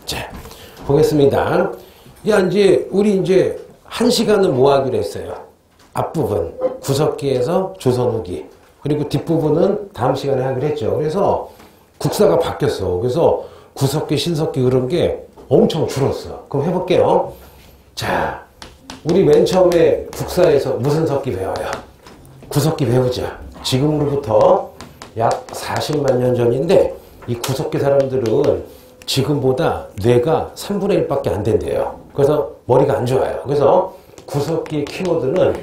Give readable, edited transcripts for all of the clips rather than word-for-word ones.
자, 보겠습니다. 야, 우리 이제 1시간은 뭐 하기로 했어요? 앞부분, 구석기에서 조선 후기. 그리고 뒷부분은 다음 시간에 하기로 했죠. 그래서 국사가 바뀌었어. 그래서 구석기, 신석기 그런 게 엄청 줄었어. 그럼 해볼게요. 자, 우리 맨 처음에 국사에서 무슨 석기 배워요? 구석기 배우자. 지금으로부터 약 40만 년 전인데 이 구석기 사람들은 지금보다 뇌가 3분의 1밖에 안 된대요. 그래서 머리가 안 좋아요. 그래서 구석기 키워드는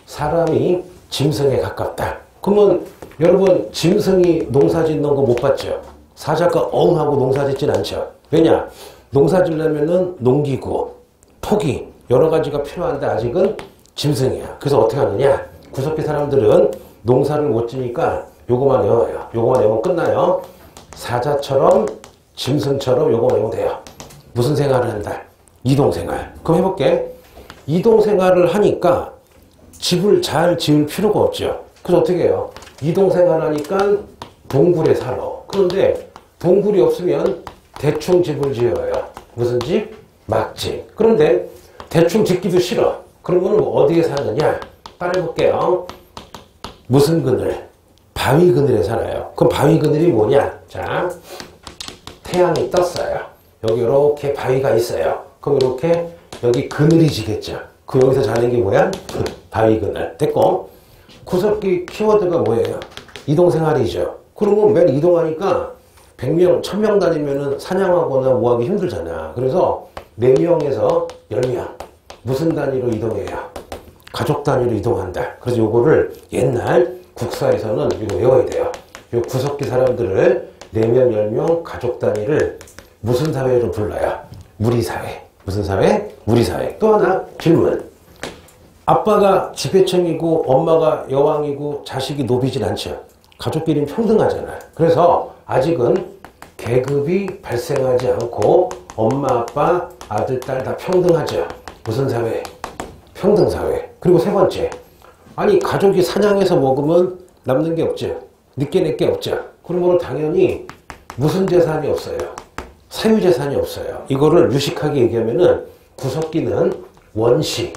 사람이 짐승에 가깝다. 그러면 여러분 짐승이 농사 짓는 거 못 봤죠? 사자가 엉 하고 농사 짓진 않죠. 왜냐? 농사 짓려면은 농기구, 토기 여러 가지가 필요한데 아직은 짐승이야. 그래서 어떻게 하느냐? 구석기 사람들은 농사를 못 지니까 요거만 외워요. 요거만 외우면 끝나요. 사자처럼 짐승처럼 요거 외우면 돼요. 무슨 생활을 한다? 이동생활. 그럼 해볼게. 이동생활을 하니까 집을 잘 지을 필요가 없죠. 그래서 어떻게 해요? 이동생활 하니까 동굴에 살아. 그런데 동굴이 없으면 대충 집을 지어요. 무슨 집? 막집. 그런데 대충 짓기도 싫어. 그러면 어디에 사느냐? 따라해볼게요. 무슨 그늘? 바위 그늘에 살아요. 그럼 바위 그늘이 뭐냐? 자, 태양이 떴어요. 여기 이렇게 바위가 있어요. 그럼 이렇게 여기 그늘이 지겠죠. 그 여기서 자는 게 뭐야? 바위 그늘. 됐고, 구석기 키워드가 뭐예요? 이동생활이죠. 그러면 매일 이동하니까 100명, 1000명 다니면은 사냥하거나 뭐하기 힘들잖아. 그래서 4명에서 10명. 무슨 단위로 이동해요? 가족 단위로 이동한다. 그래서 요거를 옛날 국사에서는 이거 외워야 돼요. 요 구석기 사람들을 4명, 10명 가족 단위를 무슨 사회로 불러요? 무리사회. 무슨 사회? 무리사회. 또 하나 질문. 아빠가 지배층이고 엄마가 여왕이고 자식이 노비진 않죠. 가족끼리는 평등하잖아. 그래서 아직은 계급이 발생하지 않고 엄마, 아빠, 아들, 딸 다 평등하죠. 무슨 사회? 평등사회. 그리고 세 번째. 아니 가족이 사냥해서 먹으면 남는 게 없죠. 늦게 낼 게 없죠. 그러면 당연히 무슨 재산이 없어요? 사유재산이 없어요. 이거를 유식하게 얘기하면은 구석기는 원시.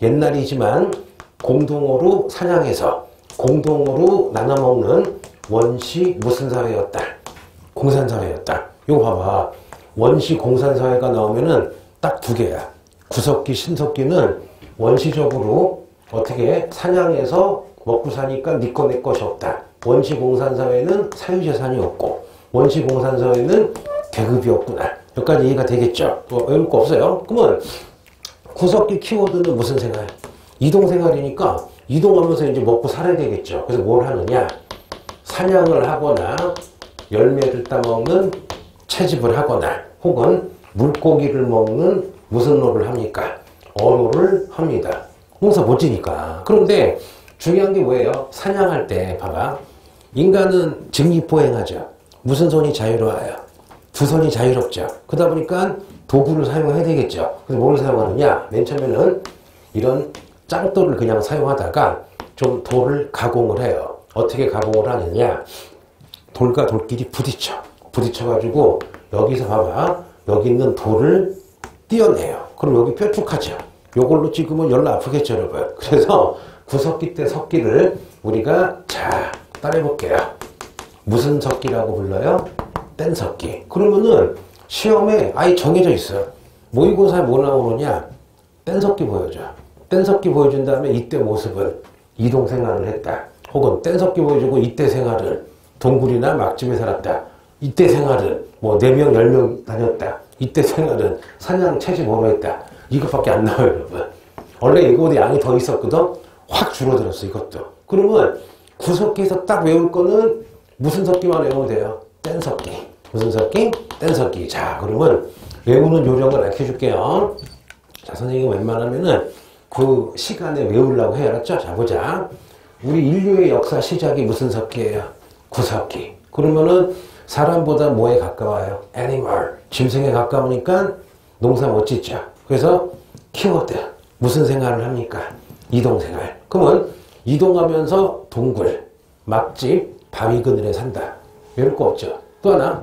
옛날이지만 공동으로 사냥해서 공동으로 나눠 먹는 원시 무슨 사회였다? 공산사회였다. 이거 봐봐. 원시 공산사회가 나오면은 딱 2개야. 구석기, 신석기는 원시적으로 어떻게 사냥해서 먹고 사니까 네 거 내 것이 없다. 원시 공산사회는 사유재산이 없고 원시 공산사회는 계급이 없구나. 여기까지 이해가 되겠죠? 외울 거 없어요? 그러면 구석기 키워드는 무슨 생활? 이동생활이니까 이동하면서 이제 먹고 살아야 되겠죠. 그래서 뭘 하느냐? 사냥을 하거나 열매를 따먹는 채집을 하거나 혹은 물고기를 먹는 무슨 노를 합니까? 어로를 합니다. 농사 못 지니까. 그런데 중요한 게 뭐예요? 사냥할 때 봐봐. 인간은 직립보행하죠. 무슨 손이 자유로워요? 2손이 자유롭죠. 그러다 보니까 도구를 사용해야 되겠죠. 그래서 뭘 사용하느냐? 맨 처음에는 이런 짱돌을 그냥 사용하다가 좀 돌을 가공을 해요. 어떻게 가공을 하느냐? 돌과 돌끼리 부딪혀가지고 여기서 봐봐. 여기 있는 돌을 띄어내요. 그럼 여기 뾰족하죠. 요걸로 찍으면 열나 아프겠죠, 여러분. 그래서 구석기 때 석기를 우리가 자, 따라해볼게요. 무슨 석기라고 불러요? 뗀석기. 그러면은 시험에 아예 정해져 있어요. 모의고사에 뭐 나오느냐? 뗀석기 보여줘. 뗀석기 보여준 다음에 이때 모습은 이동생활을 했다. 혹은 뗀석기 보여주고 이때 생활은 동굴이나 막집에 살았다. 이때 생활은 뭐 4명, 10명 다녔다. 이때 생활은 사냥 채집으로 했다. 이것밖에 안 나와요, 여러분. 원래 이거보다 양이 더 있었거든? 확 줄어들었어, 이것도. 그러면 구석기에서 딱 외울 거는 무슨 석기만 외우면 돼요? 뗀석기. 무슨 석기? 뗀석기. 자, 그러면 외우는 요령을 알려줄게요. 자, 선생님이 웬만하면은 그 시간에 외우려고 해요. 알았죠? 자, 보자. 우리 인류의 역사 시작이 무슨 석기예요? 구석기. 그러면은 사람보다 뭐에 가까워요? 애니멀. 짐승에 가까우니까 농사 못 짓죠. 그래서 키워드. 무슨 생활을 합니까? 이동생활. 그러면 이동하면서 동굴, 막집, 바위 그늘에 산다. 이럴 거 없죠. 또 하나.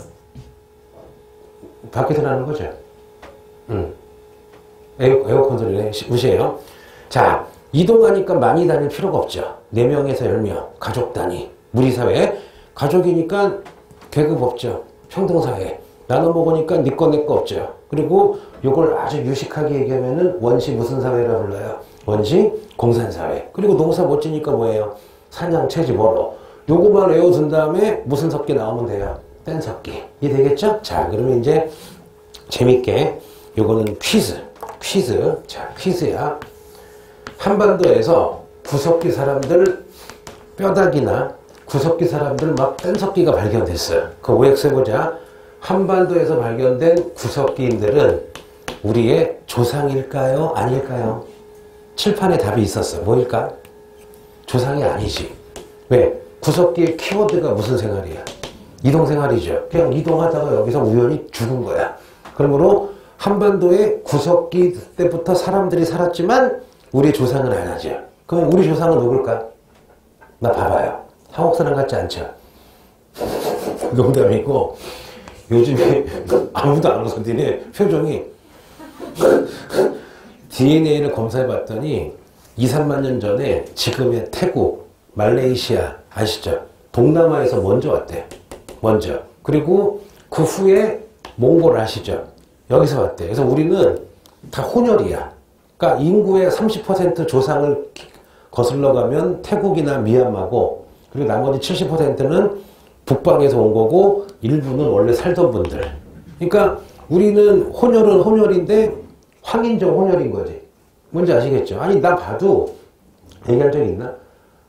밖에 들어가는 거죠. 에어컨 소리네. 무시해요. 자, 이동하니까 많이 다닐 필요가 없죠. 4명에서 10명. 가족 단위. 무리사회. 가족이니까 계급 없죠. 평등사회. 나눠 먹으니까 네 거 내 거 없죠. 그리고 요걸 아주 유식하게 얘기하면은 원시 무슨 사회라 불러요? 원시 공산사회. 그리고 농사 못 지니까 뭐예요? 사냥, 채집, 어로. 요거만 외워둔 다음에 무슨 섞기 나오면 돼요? 뗀 섞기. 이해 되겠죠? 자, 그러면 이제 재밌게 요거는 퀴즈. 자, 퀴즈야. 한반도에서 구석기 사람들 뼈다귀나 구석기 사람들 막 뗀석기가 발견됐어요. 그 OX 해보자. 한반도에서 발견된 구석기인들은 우리의 조상일까요? 아닐까요? 칠판에 답이 있었어. 뭐일까? 조상이 아니지. 왜? 구석기의 키워드가 무슨 생활이야? 이동생활이죠. 그냥 이동하다가 여기서 우연히 죽은 거야. 그러므로 한반도에 구석기 때부터 사람들이 살았지만 우리의 조상은 안 하죠. 그럼 우리 조상은 누굴까? 나 봐봐요. 한국 사람 같지 않죠? 농담이고 요즘에 아무도 안 웃어. 니네 표정이 DNA를 검사해봤더니 2, 3만 년 전에 지금의 태국, 말레이시아 아시죠? 동남아에서 먼저 왔대. 먼저. 그리고 그 후에 몽골 아시죠? 여기서 왔대. 그래서 우리는 다 혼혈이야. 그러니까 인구의 30% 조상을 거슬러 가면 태국이나 미얀마고, 그리고 나머지 70%는 북방에서 온 거고 일부는 원래 살던 분들. 그러니까 우리는 혼혈은 혼혈인데 황인종 혼혈인 거지. 뭔지 아시겠죠? 아니 나 봐도 얘기한 적 있나?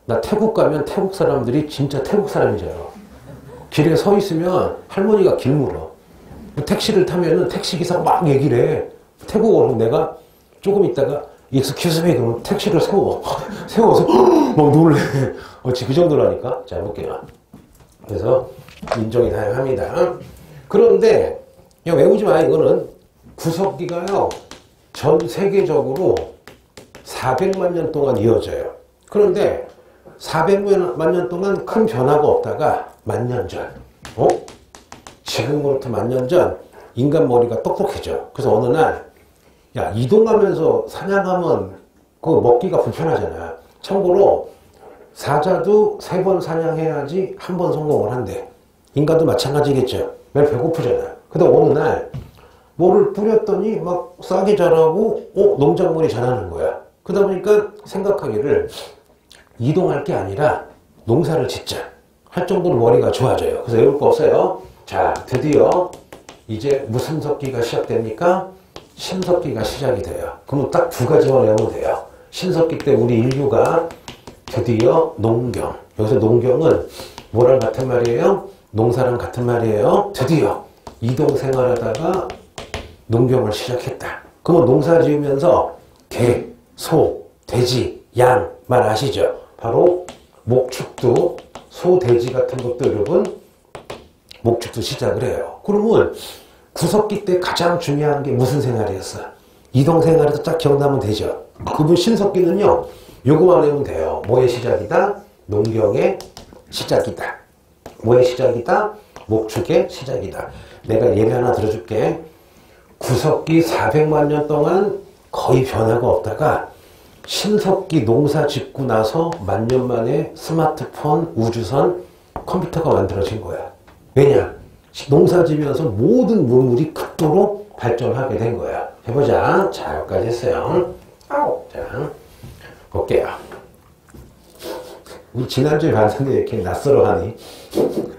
나 태국 가면 태국 사람들이 진짜 태국 사람이잖아. 길에 서 있으면 할머니가 길 물어. 택시를 타면은 택시기사가 막 얘기를 해. 태국어로. 내가 조금 있다가 익스큐즈 미 그러면 택시를 세워서 막 놀래. 그 정도라니까. 자, 해볼게요. 그래서 인종이 다양합니다. 그런데 그냥 외우지 마. 이거는 구석기가요 전 세계적으로 400만 년 동안 이어져요. 그런데 400만 년 동안 큰 변화가 없다가 만년 전, 지금으로부터 만년 전 인간 머리가 똑똑해져. 그래서 어느 날 야, 이동하면서 사냥하면 그거 먹기가 불편하잖아. 참고로 사자도 3번 사냥해야지 한 번 성공을 한대. 인간도 마찬가지겠죠. 매일 배고프잖아. 근데 어느 날 뭐를 뿌렸더니 막 싹이 자라고 농작물이 자라는 거야. 그러다 보니까 생각하기를 이동할 게 아니라 농사를 짓자 할 정도로 머리가 좋아져요. 그래서 외울 거 없어요. 자, 드디어 이제 무슨 섞기가 시작됩니까? 신석기가 시작이 돼요. 그러면 딱 2가지만 외우면 돼요. 신석기 때 우리 인류가 드디어 농경. 여기서 농경은 뭐랑 같은 말이에요? 농사랑 같은 말이에요. 드디어 이동생활하다가 농경을 시작했다. 그러면 농사 지으면서 개, 소, 돼지, 양 말 아시죠? 바로 목축도, 소, 돼지 같은 것도 여러분 목축도 시작을 해요. 그러면 구석기 때 가장 중요한 게 무슨 생활이었어? 이동생활에서 딱 기억나면 되죠. 그분 신석기는요 요거만 외우면 돼요. 뭐의 시작이다? 농경의 시작이다. 뭐의 시작이다? 목축의 시작이다. 내가 예를 하나 들어줄게. 구석기 400만 년 동안 거의 변화가 없다가 신석기 농사 짓고 나서 1000년 만에 스마트폰, 우주선, 컴퓨터가 만들어진 거야. 왜냐? 농사 지면서 모든 문물이 극도로 발전하게 된 거야. 해보자. 자, 여기까지 했어요. 자, 볼게요. 우리 지난주에 봤는데 이렇게 낯설어 하니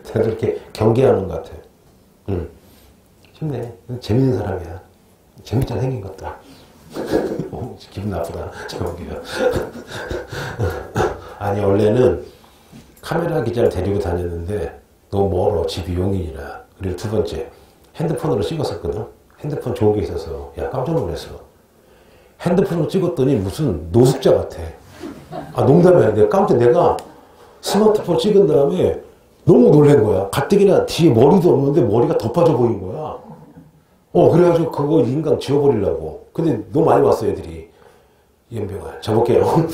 다들 이렇게 경계하는 것 같아. 쉽네. 재밌는 사람이야. 재밌잖아, 생긴 것도. 기분 나쁘다. 자, 볼게요. 아니, 원래는 카메라 기자를 데리고 다녔는데 너무 멀어. 집이 용인이라. 그리고 2번째, 핸드폰으로 찍었었거든. 핸드폰 좋은 게 있어서. 야, 깜짝 놀랐어. 핸드폰으로 찍었더니 무슨 노숙자 같아. 아, 농담이 아니야. 내가 스마트폰 찍은 다음에 너무 놀란 거야. 가뜩이나 뒤에 머리도 없는데 머리가 더 빠져 보인 거야. 그래가지고 그거 인강 지워버리려고. 근데 너무 많이 왔어, 애들이. 연병아. 자, 볼게요.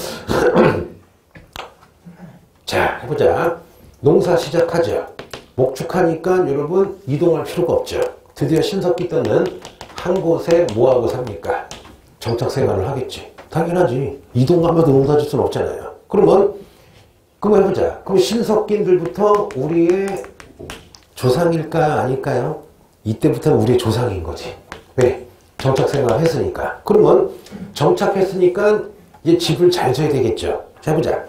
자, 해보자. 농사 시작하죠. 목축하니까 여러분 이동할 필요가 없죠. 드디어 신석기 때는 한 곳에 뭐하고 삽니까? 정착 생활을 하겠지. 당연하지. 이동하면서 농사 짓 수는 없잖아요. 그러면 해보자. 그럼 신석기들부터 우리의 조상일까요? 아닐까요? 이때부터는 우리의 조상인 거지. 왜? 정착 생활을 했으니까. 그러면 정착했으니까 이제 집을 잘 져야 되겠죠. 자, 해보자.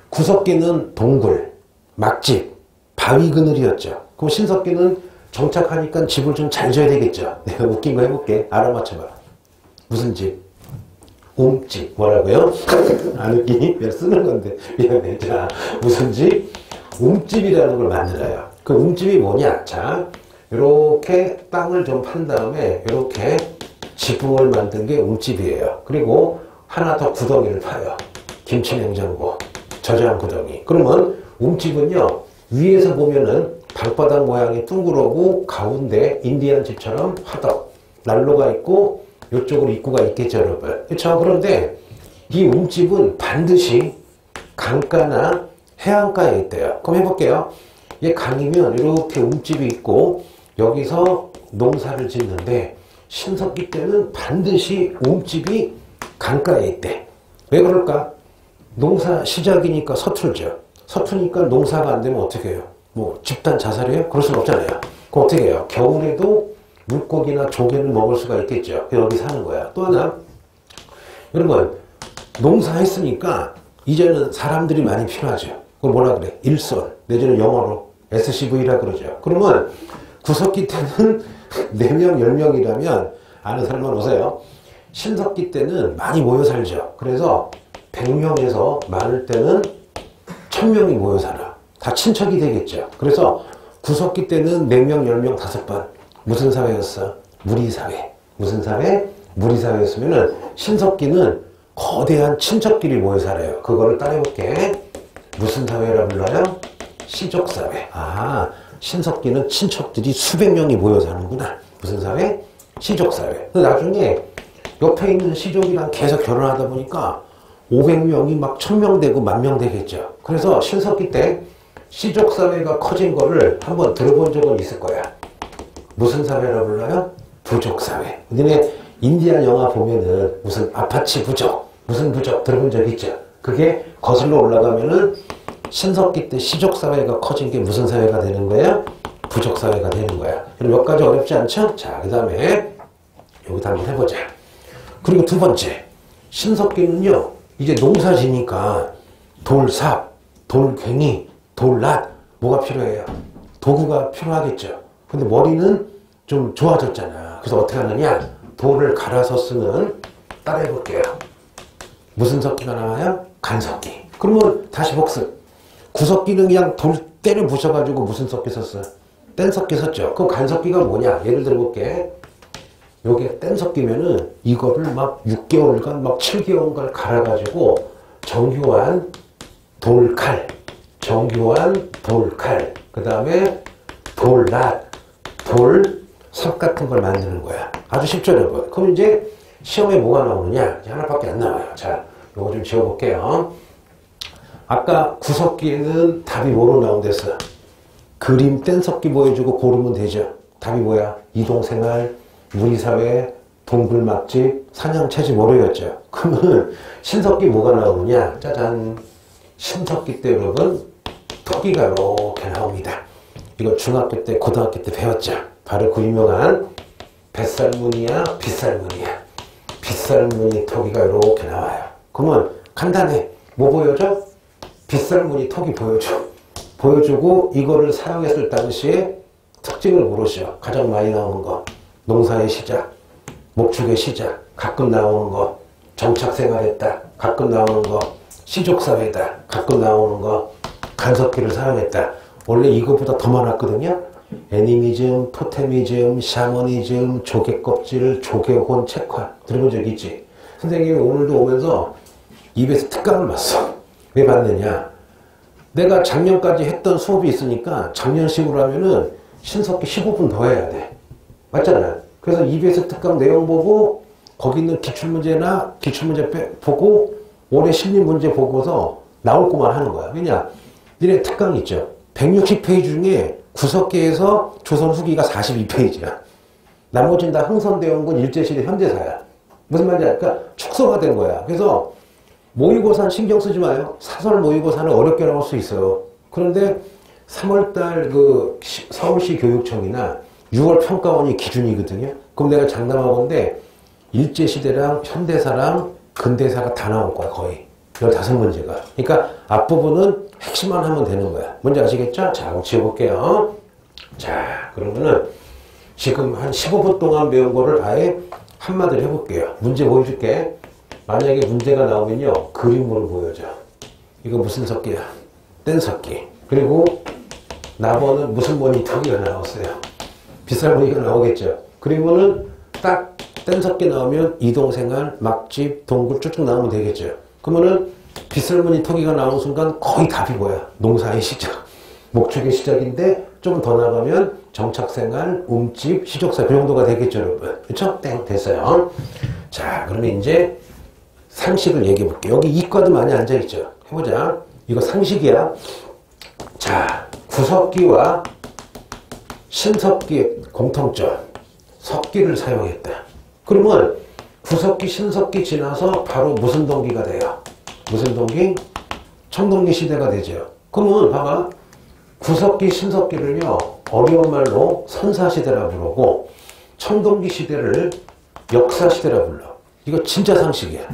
구석기는 동굴, 막집, 바위 그늘이었죠. 그럼 신석기는 정착하니까 집을 좀 잘 져야 되겠죠. 내가 웃긴 거 해볼게. 알아맞혀봐. 무슨 집? 옴집. 뭐라고요? 안 웃기니? 내가 쓰는 건데. 미안해. 자, 무슨 집? 옴집이라는 걸 만들어요. 그 옴집이 뭐냐? 자, 이렇게 땅을 좀 판 다음에 이렇게 지붕을 만든 게 옴집이에요. 그리고 하나 더 구덩이를 파요. 김치냉장고, 저장 구덩이. 그러면 옴집은요, 위에서 보면은 방바닥 모양이 둥그러고 가운데 인디안 집처럼 화덕, 난로가 있고 이쪽으로 입구가 있겠죠, 여러분. 그렇죠? 그런데 이 옴집은 반드시 강가나 해안가에 있대요. 그럼 해볼게요. 얘 강이면 이렇게 옴집이 있고 여기서 농사를 짓는데 신석기 때는 반드시 옴집이 강가에 있대. 왜 그럴까? 농사 시작이니까 서툴죠. 서투니까 농사가 안 되면 어떻게 해요? 뭐 집단 자살이에요? 그럴 수는 없잖아요. 그럼 어떻게 해요? 겨울에도 물고기나 조개를 먹을 수가 있겠죠. 여기 사는 거야. 또 하나, 여러분, 농사했으니까 이제는 사람들이 많이 필요하죠. 그걸 뭐라 그래? 일손, 내지는 영어로 SCV라 그러죠. 그러면 구석기 때는 4명, 10명이라면 아는 사람만 오세요. 신석기 때는 많이 모여 살죠. 그래서 100명에서 많을 때는 1000명이 모여 살아. 다 친척이 되겠죠. 그래서 구석기 때는 4명, 10명, 5번. 무슨 사회였어? 무리사회. 무슨 사회? 무리사회였으면은 신석기는 거대한 친척끼리 모여 살아요. 그거를 따라해볼게. 무슨 사회라 불러요? 시족사회. 아, 신석기는 친척들이 수백 명이 모여 사는구나. 무슨 사회? 시족사회. 나중에 옆에 있는 시족이랑 계속 결혼하다 보니까 500명이 막 1000명 되고 10,000명 되겠죠. 그래서 신석기 때 시족사회가 커진 거를 한번 들어본 적은 있을 거야. 무슨 사회라 불러요? 부족사회. 니네 인디안 영화 보면은 무슨 아파치 부족, 무슨 부족 들어본 적 있죠? 그게 거슬러 올라가면은 신석기 때 시족사회가 커진 게 무슨 사회가 되는 거예요? 부족사회가 되는 거야. 그럼 몇 가지 어렵지 않죠? 자, 그 다음에 여기다 한번 해보자. 그리고 두 번째, 신석기는요, 이제 농사 지니까 돌삽, 돌괭이, 돌낫, 뭐가 필요해요? 도구가 필요하겠죠. 근데 머리는 좀 좋아졌잖아. 그래서 어떻게 하느냐? 돌을 갈아서 쓰는, 따라해볼게요. 무슨 석기가 나와요? 간석기. 그러면 다시 복습. 구석기는 그냥 돌 때려 부셔가지고 무슨 석기 썼어요? 뗀석기 썼죠. 그럼 간석기가 뭐냐? 예를 들어볼게. 요게 뗀석기면은 이거를 막 6개월간 막 7개월간 갈아가지고 정교한 돌칼, 정교한 돌칼, 그 다음에 돌낫, 돌삽 같은 걸 만드는 거야. 아주 쉽죠, 여러분. 그럼 이제 시험에 뭐가 나오느냐? 이제 하나밖에 안 나와요. 자, 요거 좀 지워볼게요. 아까 구석기에는 답이 뭐로 나온댔어? 그림 뗀석기 보여주고 고르면 되죠. 답이 뭐야? 이동생활, 무리사회, 동굴막집, 사냥채집 뭐로였죠. 그러면 신석기 뭐가 나오느냐? 짜잔. 신석기 때 여러분 토기가 이렇게 나옵니다. 이거 중학교 때, 고등학교 때 배웠죠. 바로 그 유명한 뱃살무늬야, 빗살무늬야. 빗살무늬 토기가 이렇게 나와요. 그러면 간단해. 뭐 보여줘? 빗살무늬 토기 보여줘. 보여주고 이거를 사용했을 당시에 특징을 물으셔. 가장 많이 나오는 거. 농사의 시작, 목축의 시작, 가끔 나오는 거. 정착생활했다, 가끔 나오는 거. 시족사회다, 가끔 나오는 거. 간석기를 사용했다. 원래 이거보다 더 많았거든요. 애니미즘, 토테미즘, 샤머니즘, 조개껍질, 조개혼, 책화. 들어본 적 있지? 선생님이 오늘도 오면서 입에서 특강을 봤어. 왜 봤느냐? 내가 작년까지 했던 수업이 있으니까 작년식으로 하면은 신석기 15분 더 해야 돼. 맞잖아. 그래서 EBS 특강 내용 보고 거기 있는 기출문제나 기출문제 보고 올해 심리 문제 보고서 나올 것만 하는 거야. 왜냐? 니네 특강 있죠. 160페이지 중에 구석기에서 조선 후기가 42페이지야. 나머지는 다 흥선대원군 일제시대 현대사야. 무슨 말인지 알까? 축소가 된 거야. 그래서 모의고사는 신경 쓰지 마요. 사설 모의고사는 어렵게 나올 수 있어요. 그런데 3월달 그 서울시 교육청이나 6월 평가원이 기준이거든요. 그럼 내가 장담하건데 일제시대랑 현대사랑 근대사가 다 나올 거야. 거의 15문제가. 그러니까 앞부분은 핵심만 하면 되는 거야. 뭔지 아시겠죠? 자, 한번 지워볼게요. 자, 그러면은 지금 한 15분 동안 배운 거를 아예 한마디로 해볼게요. 문제 보여줄게. 만약에 문제가 나오면요, 그림으로 보여줘. 이거 무슨 석기야? 뗀석기. 그리고 나번은 무슨 모니터기가 나왔어요. 비쌀 모니터가 나오겠죠. 그리고는 딱 뗀석기 나오면 이동생활, 막집, 동굴 쭉쭉 나오면 되겠죠. 그러면은 비쌀 모니터기가 나오는 순간 거의 답이 뭐야? 농사의 시작. 목축의 시작인데 좀 더 나가면 정착생활, 움집, 시족사 그 정도가 되겠죠, 여러분. 그렇죠? 땡 됐어요. 자, 그러면 이제 상식을 얘기해 볼게요. 여기 이과도 많이 앉아있죠. 해보자. 이거 상식이야. 자, 구석기와 신석기의 공통점. 석기를 사용했다. 그러면 구석기, 신석기 지나서 바로 무슨 동기가 돼요? 무슨 동기? 청동기 시대가 되죠. 그러면 봐봐. 구석기, 신석기를요, 어려운 말로 선사시대라 부르고, 청동기 시대를 역사시대라 불러. 이거 진짜 상식이야.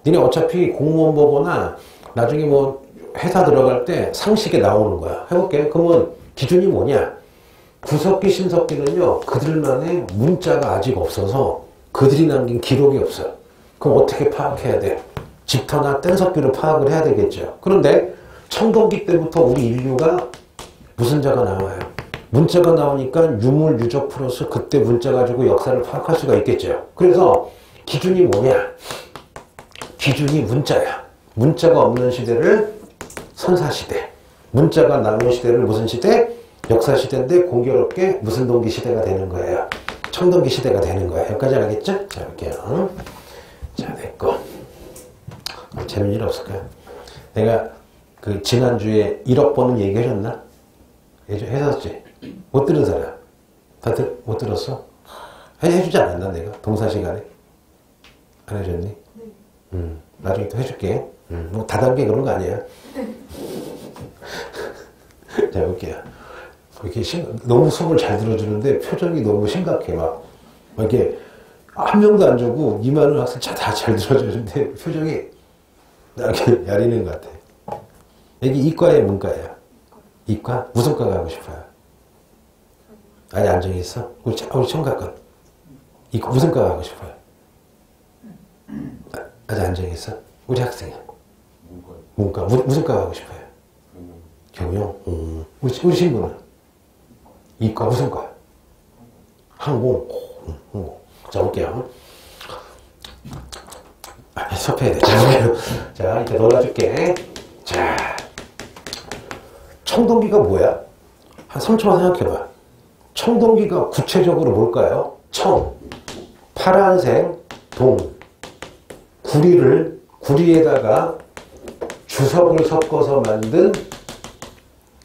니네 어차피 공무원 보거나 나중에 뭐 회사 들어갈 때 상식에 나오는 거야. 해볼게. 그러면 기준이 뭐냐? 구석기, 신석기는요, 그들만의 문자가 아직 없어서 그들이 남긴 기록이 없어. 그럼 어떻게 파악해야 돼? 집터나 뗀석기로 파악을 해야 되겠죠. 그런데 청동기 때부터 우리 인류가 무슨 자가 나와요? 문자가 나오니까 유물, 유적 플러스 그때 문자 가지고 역사를 파악할 수가 있겠죠. 그래서 기준이 뭐냐? 기준이 문자야. 문자가 없는 시대를 선사시대, 문자가 남은 시대를 무슨 시대? 역사시대인데 공교롭게 무슨 동기 시대가 되는 거예요? 청동기 시대가 되는 거예요. 여기까지 알겠죠? 자, 볼게요. 자, 됐고. 재밌는 일 없을까요? 내가 그 지난주에 1억 버는 얘기 해줬나? 해줬지? 못 들은 사람? 못 들었어? 해주지 않았나 내가? 동사 시간에? 안 해줬니? 네. 나중에 또 해줄게. 뭐 다단계 그런 거 아니야. 자, 볼게요. 이렇게 너무 수업을 잘 들어주는데 표정이 너무 심각해. 막 이렇게 한 명도 안 주고 2만 학생 다 잘 들어주는데 표정이 이렇게 야리는 것 같아. 여기 이과에 문과야. 이과? 무슨 과 가고 싶어요? 아니, 안정있어? 우리 청각과. 이과 무슨 과 가고 싶어요? 아직 안정있어? 우리 학생이야. 문과. 무슨 과 가고 싶어요? 경영. 우리 친구는? 이과 무슨 과? 항공. 항공. 자, 볼게요. 섭해야 돼. 자, 이제 놀아줄게. 자. 청동기가 뭐야? 한 3초만 생각해봐. 청동기가 구체적으로 뭘까요? 청, 파란색, 동, 구리에다가 주석을 섞어서 만든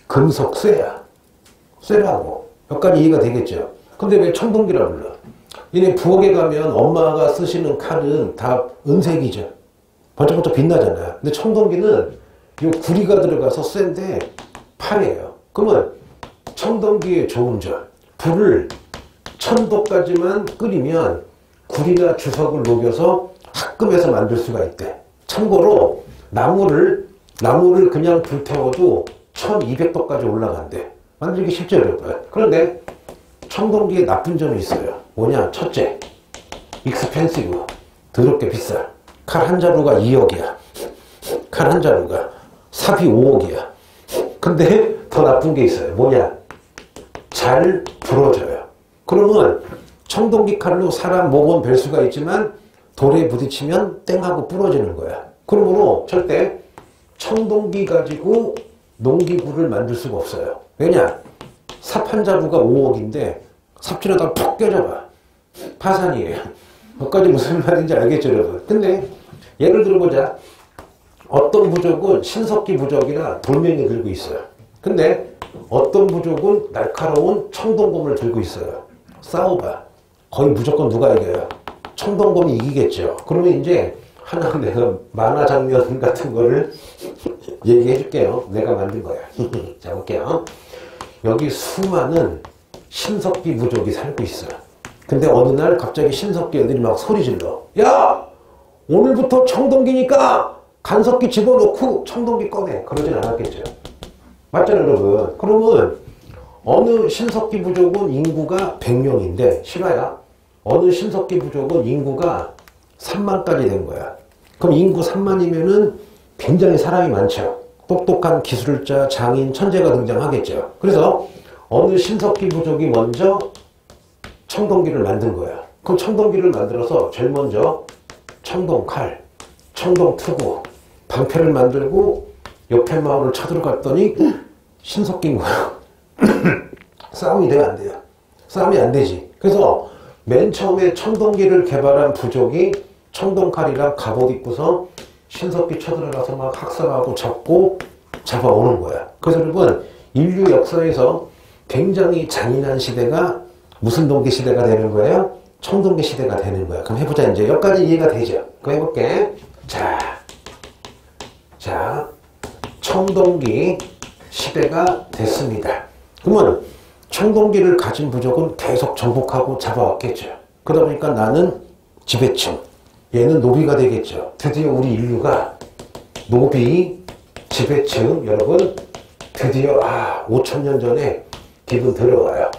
금속 쇠야. 쇠라고. 여기까지 이해가 되겠죠? 근데 왜 청동기라 불러? 얘네 부엌에 가면 엄마가 쓰시는 칼은 다 은색이죠. 번쩍번쩍 빛나잖아요. 근데 청동기는 이 구리가 들어가서 쇠인데 팔이에요. 그러면 청동기의 좋은 점. 불을 1000도까지만 끓이면 구리나 주석을 녹여서 합금해서 만들 수가 있대. 참고로 나무를 그냥 불태워도 1200도까지 올라간대. 만들기 쉽죠, 여러분. 그런데 청동기에 나쁜 점이 있어요. 뭐냐? 첫째, 익스펜시브. 더럽게 비싸. 칼 한 자루가 2억이야. 칼 한 자루가. 삽이 5억이야. 근데 더 나쁜 게 있어요. 뭐냐? 잘 부러져요. 그러면 청동기 칼로 사람 목은 벨 수가 있지만 돌에 부딪히면 땡하고 부러지는 거야. 그러므로 절대 청동기 가지고 농기구를 만들 수가 없어요. 왜냐? 삽 한 자루가 5억인데 삽질하다가 푹 껴져봐. 파산이에요. 그것까지 무슨 말인지 알겠죠, 여러분? 근데 예를 들어보자. 어떤 부족은 신석기 부족이나 돌멩이 들고 있어요. 근데 어떤 부족은 날카로운 청동검을 들고 있어요. 싸워봐. 거의 무조건 누가 이겨요? 청동검이 이기겠죠. 그러면 이제 하나 내가 만화 장면 같은 거를 얘기해 줄게요. 내가 만든 거야. 자, 볼게요. 여기 수많은 신석기 부족이 살고 있어. 근데 어느 날 갑자기 신석기 애들이 막 소리 질러. 야! 오늘부터 청동기니까 간석기 집어넣고 청동기 꺼내. 그러진 않았겠죠. 맞잖아요, 여러분. 그러면 어느 신석기 부족은 인구가 100명인데 실화야. 어느 신석기 부족은 인구가 3만까지 된 거야. 그럼 인구 3만이면은 굉장히 사람이 많죠. 똑똑한 기술자, 장인, 천재가 등장하겠죠. 그래서 어느 신석기 부족이 먼저 청동기를 만든 거야. 그럼 청동기를 만들어서 제일 먼저 청동칼, 청동투구, 방패를 만들고 옆에 마을을 쳐들어갔더니 신석기인 거야. 싸움이 돼야 안 돼요. 싸움이 안 되지. 그래서 맨 처음에 청동기를 개발한 부족이 청동칼이랑 갑옷 입고서 신석기 쳐들어가서 막 학살하고 잡고 잡아오는 거야. 그래서 여러분, 인류 역사에서 굉장히 잔인한 시대가 무슨 동기 시대가 되는 거예요? 청동기 시대가 되는 거야. 그럼 해보자. 이제 여기까지 이해가 되죠? 그거 해볼게. 자, 청동기 시대가 됐습니다. 그러면 청동기를 가진 부족은 계속 정복하고 잡아왔겠죠. 그러다 보니까 나는 지배층, 얘는 노비가 되겠죠. 드디어 우리 인류가 노비, 지배층, 여러분 드디어 5,000년 전에 기분 들어와요.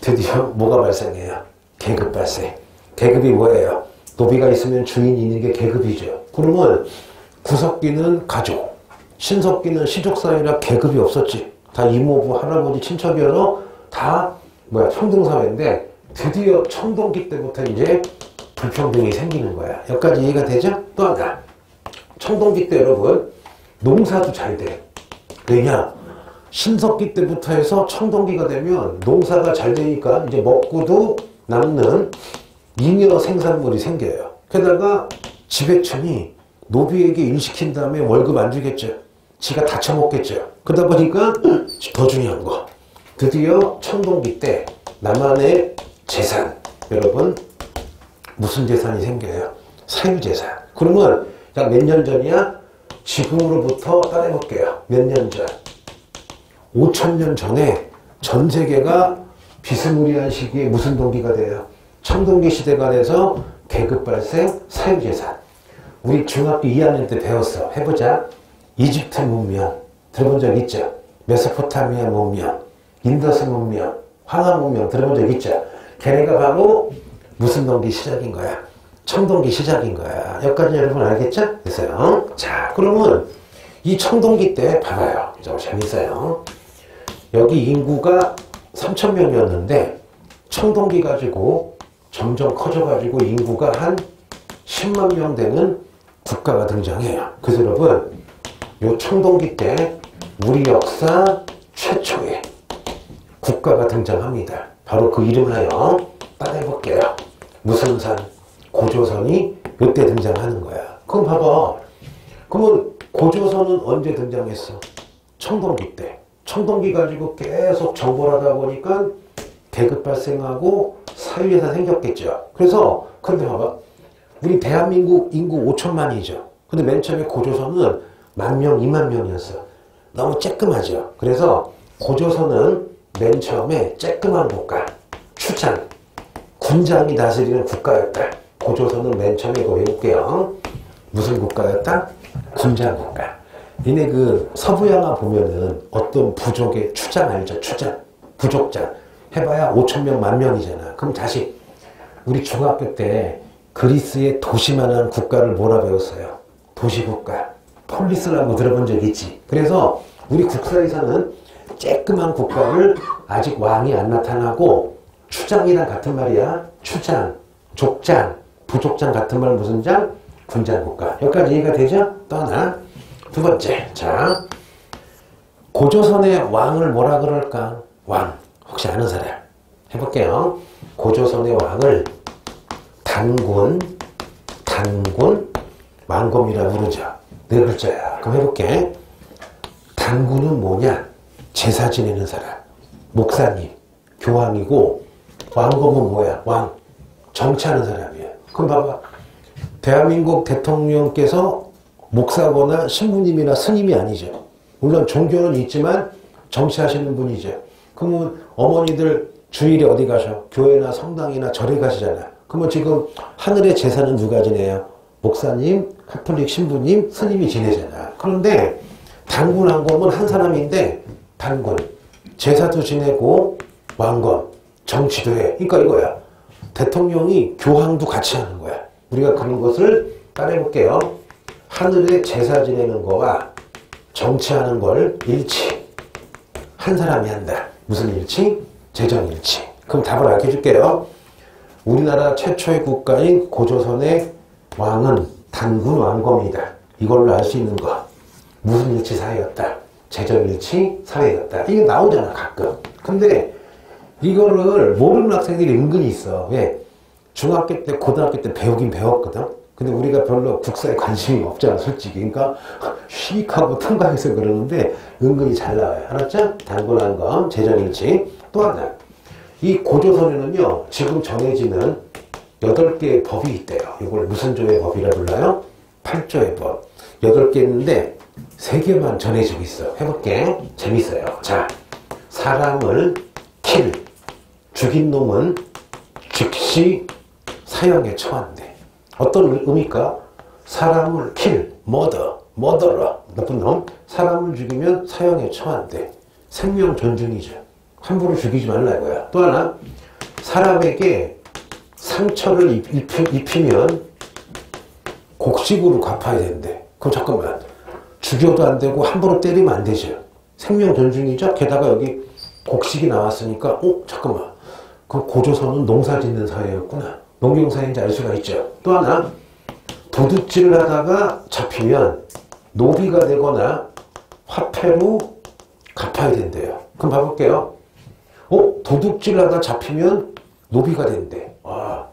드디어 뭐가 발생해요? 계급 발생. 계급이 뭐예요? 노비가 있으면 주인이 있는 게 계급이죠. 그러면 구석기는 가족, 신석기는 시족사회라 계급이 없었지. 다 이모부, 할아버지, 친척이어서 다 평등사회인데 드디어 청동기 때부터 이제 불평등이 생기는 거야. 여기까지 이해가 되죠? 또 하나. 청동기 때 여러분 농사도 잘 돼. 왜냐? 신석기 때부터 해서 청동기가 되면 농사가 잘 되니까 이제 먹고도 남는 잉여 생산물이 생겨요. 게다가 지배층이 노비에게 일 시킨 다음에 월급 안 주겠죠. 지가 다 처먹겠죠. 그러다 보니까 더 중요한 거. 드디어 청동기 때 나만의 재산. 여러분 무슨 재산이 생겨요? 사유재산. 그러면 약 몇 년 전이야? 지금으로부터 따라해볼게요. 몇 년 전? 5,000년 전에 전 세계가 비스무리한 시기에 무슨 동기가 돼요? 청동기 시대가 돼서 계급 발생, 사유재산. 우리 중학교 2학년 때 배웠어. 해보자. 이집트 문명 들어본 적 있죠? 메소포타미아 문명, 인더스 문명, 황하 문명 들어본 적 있죠? 걔네가 바로 무슨 동기 시작인 거야? 청동기 시작인 거야. 여기까지 여러분 알겠죠? 됐어요. 자, 그러면 이 청동기 때 봐봐요. 좀 재밌어요. 여기 인구가 3,000명이었는데 청동기 가지고 점점 커져가지고 인구가 한 10만 명 되는 국가가 등장해요. 그래서 여러분 요 청동기 때 우리 역사 최초의 국가가 등장합니다. 바로 그 이름하여 따라해볼게요. 무슨 산? 고조선이 이때 등장하는 거야. 그럼 봐봐. 그러면 고조선은 언제 등장했어? 청동기 때. 청동기 가지고 계속 정벌 하다 보니까 계급 발생하고 사유재산 생겼겠죠. 그래서 근데 봐봐. 우리 대한민국 인구 5천만이죠. 근데 맨 처음에 고조선은 10,000명, 20,000명이었어. 너무 쬐끔하죠. 그래서 고조선은 맨 처음에 쬐끔한 국가, 추장, 군장이 다스리는 국가였다. 고조선은 맨 처음에 이거 외울게요. 무슨 국가였다? 군장 국가. 니네 그 서부 영화 보면은 어떤 부족의 추장 알죠? 추장, 부족장. 해봐야 5,000명, 10,000명이잖아. 그럼 다시 우리 중학교 때 그리스의 도시만한 국가를 뭐라 배웠어요? 도시국가. 폴리스라고 들어본 적 있지? 그래서 우리 국사에서는 쬐끔한 국가를 아직 왕이 안 나타나고 추장이랑 같은 말이야. 추장, 족장, 부족장 같은 말 무슨 장? 군장국가. 여기까지 이해가 되죠? 또 하나. 두 번째. 자, 고조선의 왕을 뭐라 그럴까? 왕. 혹시 아는 사람? 해볼게요. 고조선의 왕을 단군, 왕검이라 부르죠. 네 글자야. 그럼 해볼게. 단군은 뭐냐? 제사 지내는 사람. 목사님, 교황이고, 왕검은 뭐야? 왕. 정치하는 사람이에요. 그럼 봐봐. 대한민국 대통령께서 목사거나 신부님이나 스님이 아니죠. 물론 종교는 있지만 정치하시는 분이죠. 그러면 어머니들 주일에 어디 가셔? 교회나 성당이나 절에 가시잖아. 그러면 지금 하늘의 제사는 누가 지내요? 목사님, 카톨릭 신부님, 스님이 지내잖아. 그런데 단군왕검은 한 사람인데 단군, 제사도 지내고 왕검, 정치도 해. 그러니까 이거야. 대통령이 교황도 같이 하는 거야. 우리가 그런 것을 따라해볼게요. 하늘에 제사 지내는 거와 정치하는 걸 일치. 한 사람이 한다. 무슨 일치? 재정일치. 그럼 답을 알려줄게요. 우리나라 최초의 국가인 고조선의 왕은 단군 왕검이다. 이걸로 알 수 있는 거. 무슨 일치 사회였다. 재정일치 사회였다. 이게 나오잖아 가끔. 근데 이거를 모르는 학생들이 은근히 있어. 왜? 중학교 때 고등학교 때 배우긴 배웠거든. 근데 우리가 별로 국사에 관심이 없잖아 솔직히. 그러니까 휙하고 통과해서 그러는데 은근히 잘 나와요. 알았죠? 단군왕검, 재정일치. 또 하나. 이 고조선에는요 지금 정해지는 8개의 법이 있대요. 이걸 무슨 조의 법이라 불러요? 8조의 법. 8개 있는데 3개만 전해지고 있어. 해볼게. 재밌어요. 자, 사람을 죽인 놈은 즉시 사형에 처한대. 어떤 의미일까? 사람을 머더러, 나쁜 놈. 사람을 죽이면 사형에 처한대. 생명 존중이죠. 함부로 죽이지 말라 이거야. 또 하나, 사람에게 상처를 입히면 곡식으로 갚아야 되는데. 그럼 잠깐만. 죽여도 안 되고 함부로 때리면 안 되죠. 생명 존중이죠. 게다가 여기 곡식이 나왔으니까 잠깐만. 그 고조선은 농사 짓는 사회였구나. 농경사회인지 알 수가 있죠. 또 하나, 도둑질을 하다가 잡히면 노비가 되거나 화폐로 갚아야 된대요. 그럼 봐볼게요. 도둑질을 하다 잡히면 노비가 된대. 와,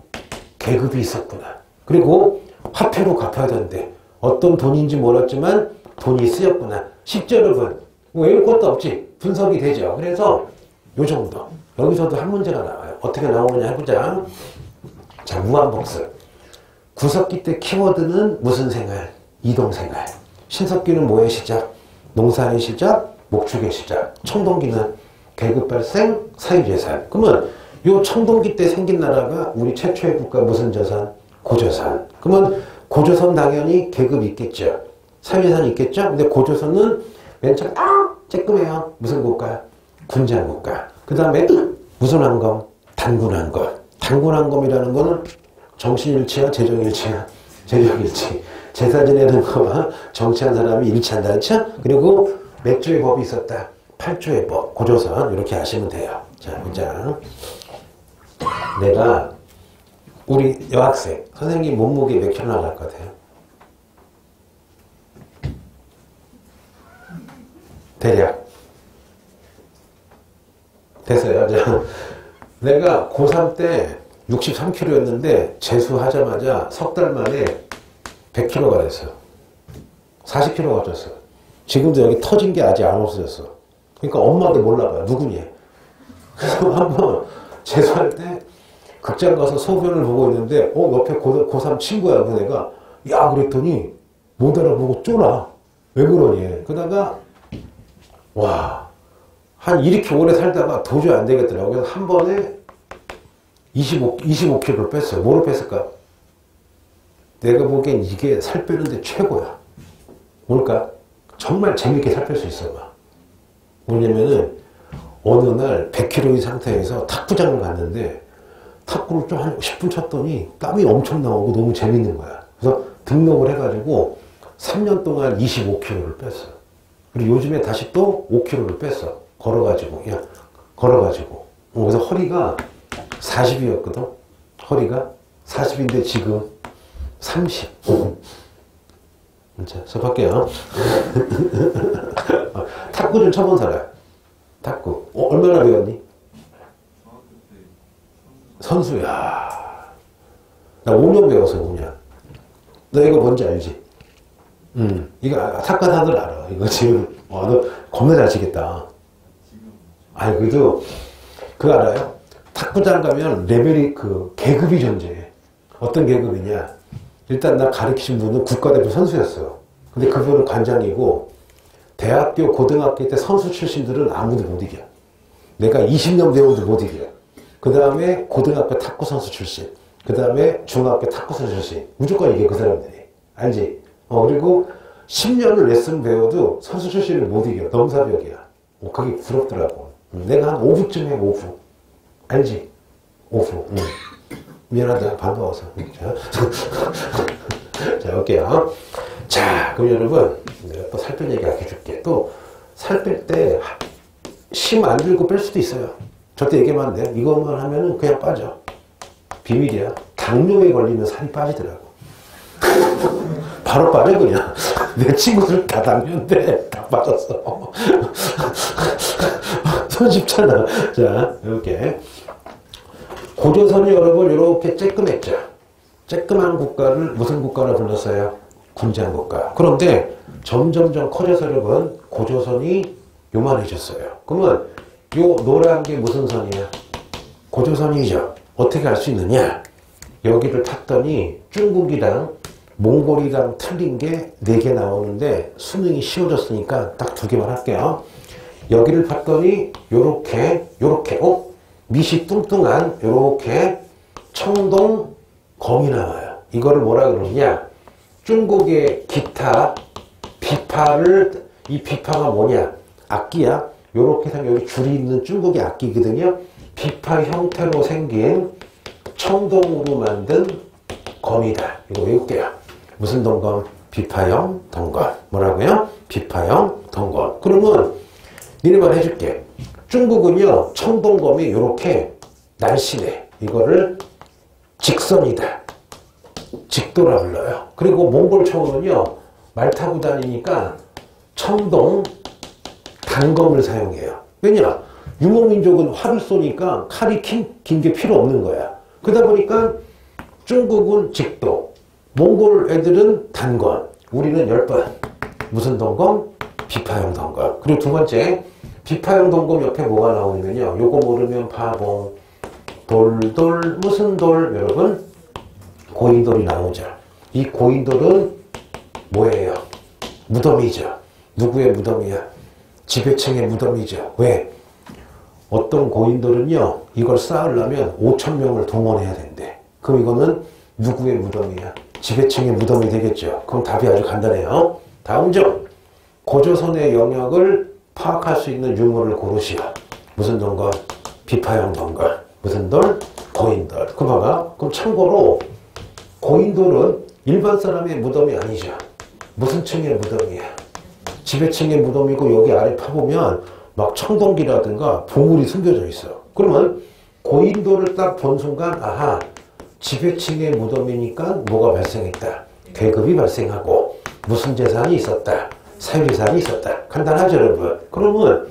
계급이 있었구나. 그리고 화폐로 갚아야 된대. 어떤 돈인지 몰랐지만 돈이 쓰였구나. 쉽죠 여러분? 외울 것도 없지. 분석이 되죠. 그래서 요 정도. 여기서도 한 문제가 나와요. 어떻게 나오느냐 해보자. 자, 무한복습. 구석기 때 키워드는 무슨 생활? 이동생활. 신석기는 뭐의 시작? 농사의 시작? 목축의 시작. 청동기는 계급 발생, 사유재산. 그러면 요 청동기 때 생긴 나라가 우리 최초의 국가 무슨 조선? 고조선. 그러면 고조선 당연히 계급이 있겠죠. 사유재산이 있겠죠. 근데 고조선은 맨 처음 쬐끔해요. 무슨 국가? 군장 국가. 그 다음에 무슨 왕검? 단군왕검. 단군왕검이라는 거는 정신일치야, 재정일치야? 재정일치. 제사 지내는 거와 정치한 사람이 일치한다. 그렇죠? 그리고 몇 조의 법이 있었다? 8조의 법. 고조선. 이렇게 아시면 돼요. 자, 보자. 내가 우리 여학생 선생님 몸무게 몇 킬로 나갈 것 같아요? 대략. 됐어요. 내가 고3 때 63kg였는데 재수하자마자 석 달 만에 100kg가 됐어요. 40kg가 쪘어요. 지금도 여기 터진 게 아직 안 없어졌어. 그러니까 엄마도 몰라봐요. 누구니? 그래서 한번 재수할 때 극장 가서 소변을 보고 있는데 옆에 고3 친구야. 그 애가 야 그랬더니 못 알아보고 쫄아. 왜 그러니? 그러다가 와, 한 이렇게 오래 살다가 도저히 안 되겠더라고요. 그래서 한 번에 25kg를 뺐어요. 뭐로 뺐을까? 내가 보기엔 이게 살 빼는데 최고야. 뭘까? 정말 재밌게 살 뺄 수 있어. 막. 뭐냐면은 어느 날 100kg의 상태에서 탁구장을 갔는데 탁구를 좀 한 10분 쳤더니 땀이 엄청 나오고 너무 재밌는 거야. 그래서 등록을 해가지고 3년 동안 25kg를 뺐어. 그리고 요즘에 다시 또 5kg를 뺐어. 걸어가지고. 그래서 허리가 40이었거든. 허리가 40인데 지금 30. 자, 수업할게요. 탁구 좀 쳐본 사람. 탁구. 얼마나 배웠니? 선수야. 나 5년 배웠어, 5년. 너 이거 뭔지 알지? 이거 탁구사들 알아. 이거 지금, 너 겁나 잘 치겠다. 아니, 그래도, 그거 알아요? 탁구장 가면 레벨이 계급이 존재해. 어떤 계급이냐. 일단 나 가르치신 분은 국가대표 선수였어. 근데 그분은 관장이고 대학교, 고등학교 때 선수 출신들은 아무도 못 이겨. 내가 20년 배워도 못 이겨. 그 다음에 고등학교 탁구 선수 출신. 그 다음에 중학교 탁구 선수 출신. 무조건 이겨, 그 사람들이. 알지? 그리고 10년을 레슨 배워도 선수 출신을 못 이겨. 넘사벽이야. 그게 부럽더라고. 내가 한 5부쯤 해, 5부. 알지? 5부. 미안하다. 반가워서. 자, 볼게요. 자, 그럼 여러분, 내가 또 살 뺄 얘기 해줄게. 또, 살 뺄 때, 심 안 들고 뺄 수도 있어요. 절대 얘기하면 안 돼. 이것만 하면은 그냥 빠져. 비밀이야. 당뇨에 걸리면 살이 빠지더라고. 바로 빠져, 그냥. 내 친구들 다 당뇨인데, 다 빠졌어. 손쉽잖아. 자, 이렇게. 고조선이 여러분, 이렇게 쬐끔했죠. 쬐끔한 국가를 무슨 국가로 불렀어요? 군장국가. 그런데 점점점 커져서 여러분, 고조선이 요만해졌어요. 그러면 요 노란 게 무슨 선이야? 고조선이죠. 어떻게 알 수 있느냐? 여기를 탔더니 중국이랑 몽골이랑 틀린 게 4개 나오는데 수능이 쉬워졌으니까 딱 2개만 할게요. 여기를 봤더니 요렇게 밑이 뚱뚱한 요렇게 청동검이 나와요. 이거를 뭐라 그러느냐? 중국의 기타 비파를, 이 비파가 뭐냐? 악기야. 요렇게 생긴 여기 줄이 있는 중국의 악기거든요. 비파 형태로 생긴 청동으로 만든 검이다. 이거 외울게요. 무슨 동검? 비파형 동검. 뭐라고요? 비파형 동검. 그러면 니네 말 해줄게. 중국은요, 청동검이 이렇게 날씬해. 이거를 직선이다. 직도라 불러요. 그리고 몽골 청은요, 말 타고 다니니까 청동 단검을 사용해요. 왜냐? 유목민족은 활을 쏘니까 칼이 긴 게 필요 없는 거야. 그러다 보니까 중국은 직도, 몽골 애들은 단검, 우리는 10번. 무슨 동검? 비파형 동검. 그리고 두 번째, 비파형 동검 옆에 뭐가 나오냐면요. 요거 모르면 바보. 돌, 무슨 돌? 여러분, 고인돌이 나오죠. 이 고인돌은 뭐예요? 무덤이죠. 누구의 무덤이야? 지배층의 무덤이죠. 왜? 어떤 고인돌은요, 이걸 쌓으려면 5,000명을 동원해야 된대. 그럼 이거는 누구의 무덤이야? 지배층의 무덤이 되겠죠. 그럼 답이 아주 간단해요. 다음 점. 고조선의 영역을 파악할 수 있는 유물을 고르시오. 무슨 동검? 비파형 동검. 무슨 돌? 고인돌. 그 봐봐. 그럼 참고로 고인돌은 일반 사람의 무덤이 아니죠. 무슨 층의 무덤이야? 지배층의 무덤이고 여기 아래 파보면 막 청동기라든가 보물이 숨겨져 있어. 그러면 고인돌을 딱 본 순간 아하, 지배층의 무덤이니까 뭐가 발생했다. 계급이 발생하고 무슨 재산이 있었다. 사유재산이 있었다. 간단하죠, 여러분? 그러면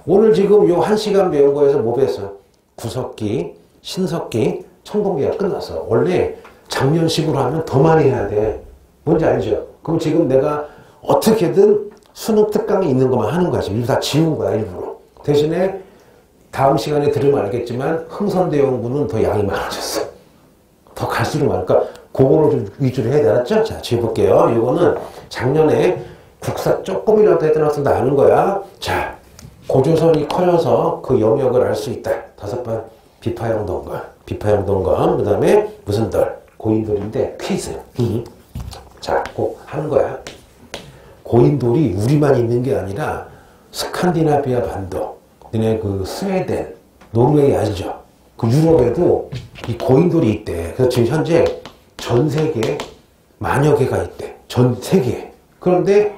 오늘 지금 요 1시간 배운 거에서 뭐 배웠어? 구석기, 신석기, 청동기가 끝났어. 원래 작년식으로 하면 더 많이 해야 돼. 뭔지 알죠? 그럼 지금 내가 어떻게든 수능 특강에 있는 것만 하는 거야. 지금 일부 다 지운 거야, 일부러. 대신에 다음 시간에 들으면 알겠지만 흥선대 연구는 더 양이 많아졌어. 더 갈수록 많으니까 그거를 좀 위주로 해야 되겠죠? 자, 지워볼게요. 이거는 작년에 국사 조금이라도 해드나서 나는 거야. 자, 고조선이 커져서 그 영역을 알 수 있다. 5번. 비파형 동검. 비파형 동검. 그 다음에 무슨 돌? 고인돌인데 퀴즈. 자, 꼭 하는 거야. 고인돌이 우리만 있는 게 아니라 스칸디나비아 반도, 너네 그 스웨덴, 노르웨이 알죠? 그 유럽에도 이 고인돌이 있대. 그래서 지금 현재 전 세계에 만여 개가 있대. 전 세계에. 그런데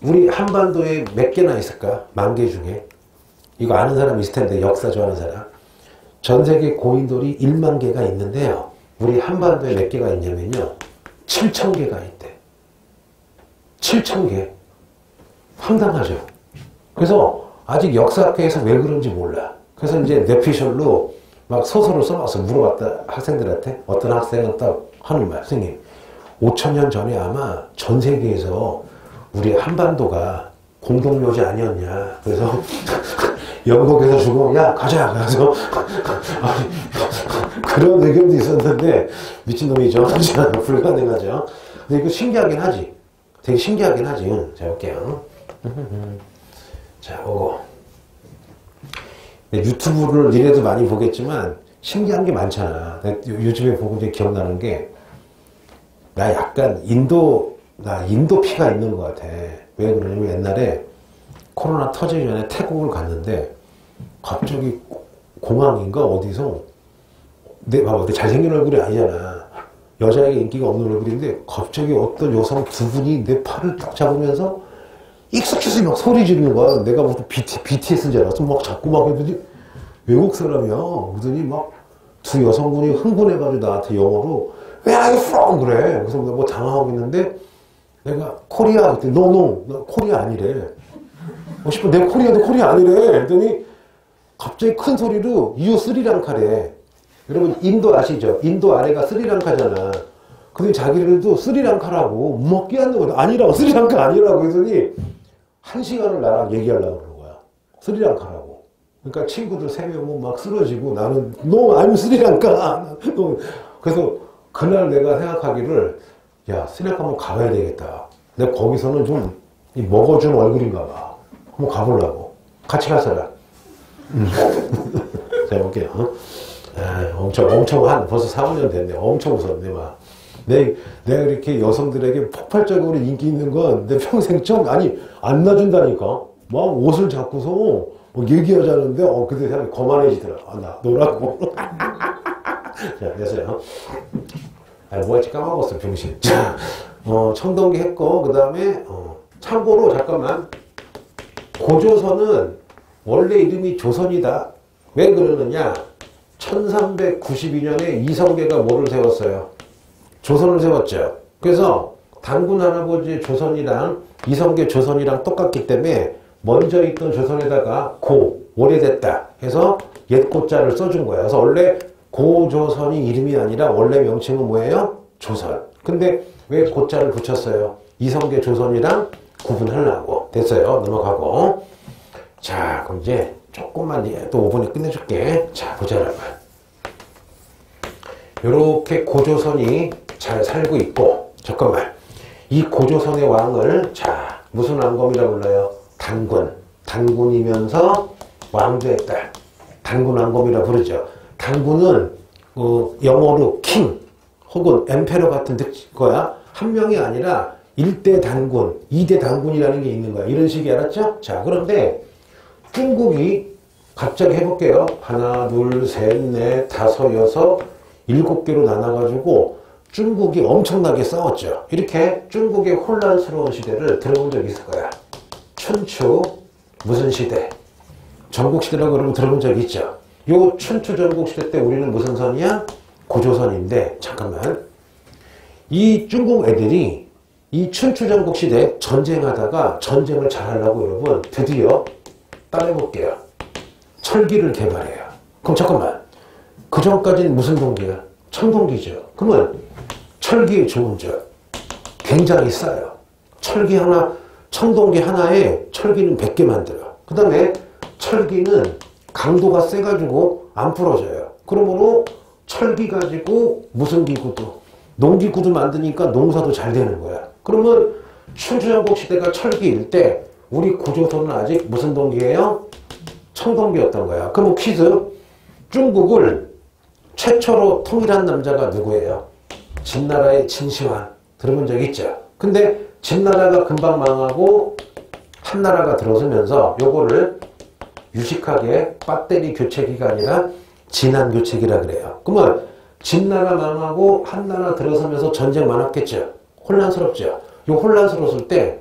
우리 한반도에 몇 개나 있을까? 10,000개 중에. 이거 아는 사람 있을 텐데, 역사 좋아하는 사람. 전 세계 고인돌이 1만 개가 있는데요. 우리 한반도에 몇 개가 있냐면요. 7,000개가 있대. 7,000개. 황당하죠. 그래서 아직 역사학회에서 왜 그런지 몰라. 그래서 이제 뇌피셜로 막 소설을 써놔서 물어봤다, 학생들한테. 어떤 학생은 딱 하는 말. 선생님, 5,000년 전에 아마 전 세계에서 우리 한반도가 공동묘지 아니었냐. 그래서 영국에서 주고 야 가자 그래서 그런 의견도 있었는데 미친놈이죠. 불가능하죠. 근데 이거 신기하긴 하지. 되게 신기하긴 하지. 자 볼게요. 자 보고 유튜브를 니네도 많이 보겠지만 신기한 게 많잖아. 요즘에 보고 이제 기억나는 게 나 약간 인도 피가 있는 것 같아. 왜 그러냐면 옛날에 코로나 터지기 전에 태국을 갔는데 갑자기 공항인가 어디서 봐봐, 잘생긴 얼굴이 아니잖아. 여자에게 인기가 없는 얼굴인데 갑자기 어떤 여성 두 분이 내 팔을 딱 잡으면서 익숙해서 막 소리 지르는 거야. 내가 무슨 BTS인 줄 알았어. 막 자꾸 막 했더니 외국 사람이야. 그러더니 막 두 여성분이 흥분해가지고 나한테 영어로 Where are you from? 그래. 그래서 뭐 당황하고 있는데 내가 코리아 그때 no 코리아 아니래. 싶어 내 코리아도 코리아 아니래. 그랬더니 갑자기 큰 소리로 You 스리랑카래. 여러분 인도 아시죠? 인도 아래가 스리랑카잖아. 근데 자기들도 스리랑카라고 뭐 끼얹는 거야. 아니라고 스리랑카 아니라고 했더니 1시간을 나랑 얘기하려고 그러는 거야. 스리랑카라고. 그러니까 친구들 3명은 막 쓰러지고 나는 No I'm 스리랑카. 그래서 그날 내가 생각하기를 야 스리랑카 한번 가봐야 되겠다. 내가 거기서는 좀 먹어준 얼굴인가 봐. 한번 가보려고. 같이 갈 사람. 자 볼게요. 엄청 벌써 4, 5년 됐네. 엄청 웃었네 막. 내가 이렇게 여성들에게 폭발적으로 인기 있는 건 내 평생 처음. 아니 안 놔준다니까. 막 옷을 잡고서 뭐 얘기하자는데 그때 사람이 거만해지더라. 나 너라고. 자 됐어요. 뭐였지 까먹었어 병신. 자 청동기 했고 그 다음에 참고로 잠깐만 고조선은 원래 이름이 조선이다. 왜 그러느냐? 1392년에 이성계가 뭐를 세웠어요? 조선을 세웠죠. 그래서 단군 할아버지 조선이랑 이성계 조선이랑 똑같기 때문에 먼저 있던 조선에다가 오래됐다 해서 옛 고자를 써준 거야. 그래서 원래 고조선이 이름이 아니라 원래 명칭은 뭐예요? 조선. 근데 왜 고자를 붙였어요? 이성계 조선이랑 구분하려고. 됐어요. 넘어가고. 자 그럼 이제 조금만 또 5분에 끝내줄게. 자 보자 여러분. 요렇게 고조선이 잘 살고 있고 잠깐만 이 고조선의 왕을 자 무슨 왕검이라고 불러요? 단군이면서 왕도 했다. 단군 왕검이라 부르죠. 단군은 영어로 킹 혹은 엠페러 같은 거야. 한 명이 아니라 1대 단군, 2대 단군이라는 게 있는 거야. 이런 식이 알았죠? 자 그런데 중국이 갑자기 해볼게요. 하나, 둘, 셋, 넷, 다섯, 여섯, 7개로 나눠가지고 중국이 엄청나게 싸웠죠. 이렇게 중국의 혼란스러운 시대를 들어본 적이 있을 거야. 춘추 무슨 시대? 전국시대라고 그러면 들어본 적이 있죠. 요 춘추 전국시대 때 우리는 무슨 선이야? 고조선인데 잠깐만 이 중국 애들이 이 춘추 전국시대 전쟁하다가 전쟁을 잘하려고 여러분 드디어 따라해볼게요. 철기를 개발해요. 그럼 잠깐만 그 전까지는 무슨 동기야? 청동기죠. 그러면 철기의 좋은 점 굉장히 싸요. 철기 하나 청동기 하나에 철기는 100개 만들어. 그 다음에 철기는 강도가 세가지고 안 부러져요. 그러므로 철기 가지고 무슨 기구도 농기구도 만드니까 농사도 잘 되는 거야. 그러면 춘추전국 시대가 철기일 때 우리 고조선은 아직 무슨 동기예요? 청동기였던 거야. 그럼 퀴즈. 중국을 최초로 통일한 남자가 누구예요? 진나라의 진시황. 들어본 적 있죠? 근데 진나라가 금방 망하고 한나라가 들어서면서 요거를 유식하게 배터리 교체기가 아니라 진안 교체기라 그래요. 그러면 진나라 망하고 한나라 들어서면서 전쟁 많았겠죠? 혼란스럽죠? 요 혼란스러웠을 때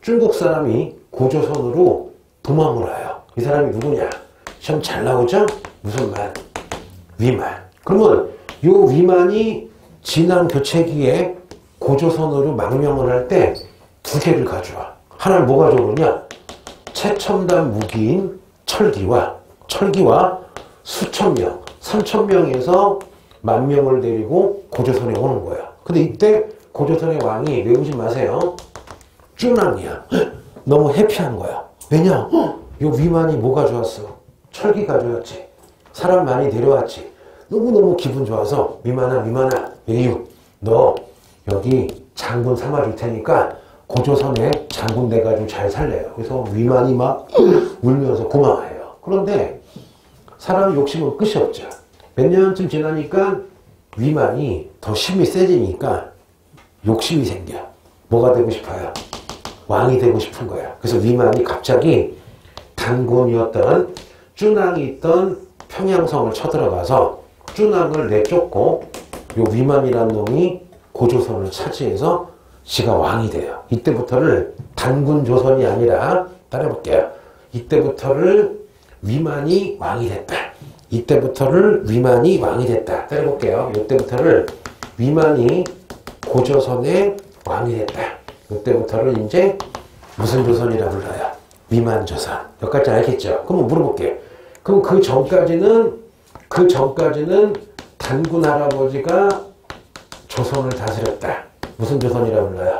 중국 사람이 고조선으로 도망을 와요. 이 사람이 누구냐? 시험 잘 나오죠? 무슨 말? 위만. 그러면 요 위만이 진안 교체기에 고조선으로 망명을 할 때 2개를 가져와. 하나는 뭐 가져오느냐? 최첨단 무기인 철기와 수천 명, 3,000명에서 10,000명을 데리고 고조선에 오는 거야. 근데 이때 고조선의 왕이 외우지 마세요. 쭈낭이야. 너무 해피한 거야. 왜냐? 요 위만이 뭐 가져왔어? 철기 가져왔지. 사람 많이 데려왔지. 너무너무 기분 좋아서 위만아 예유 너 여기 장군 삼아줄 테니까 고조선에 장군 돼가지고 잘 살래요. 그래서 위만이 막 울면서 고마워해요. 그런데 사람의 욕심은 끝이 없죠. 몇 년쯤 지나니까 위만이 더 힘이 세지니까 욕심이 생겨. 뭐가 되고 싶어요? 왕이 되고 싶은 거야. 그래서 위만이 갑자기 단군이었던 쭈낭이 있던 평양성을 쳐들어가서 쭈낭을 내쫓고 요 위만이라는 놈이 고조선을 차지해서 지가 왕이 돼요. 이때부터를 단군조선이 아니라 따라해볼게요. 이때부터를 위만이 왕이 됐다. 이때부터를 위만이 왕이 됐다. 따라해볼게요. 이때부터를 위만이 고조선의 왕이 됐다. 이때부터를 이제 무슨 조선이라 불러요? 위만조선. 여기까지 알겠죠? 그럼 물어볼게요. 그럼 그 전까지는 단군 할아버지가 조선을 다스렸다. 무슨 조선이라 불러요?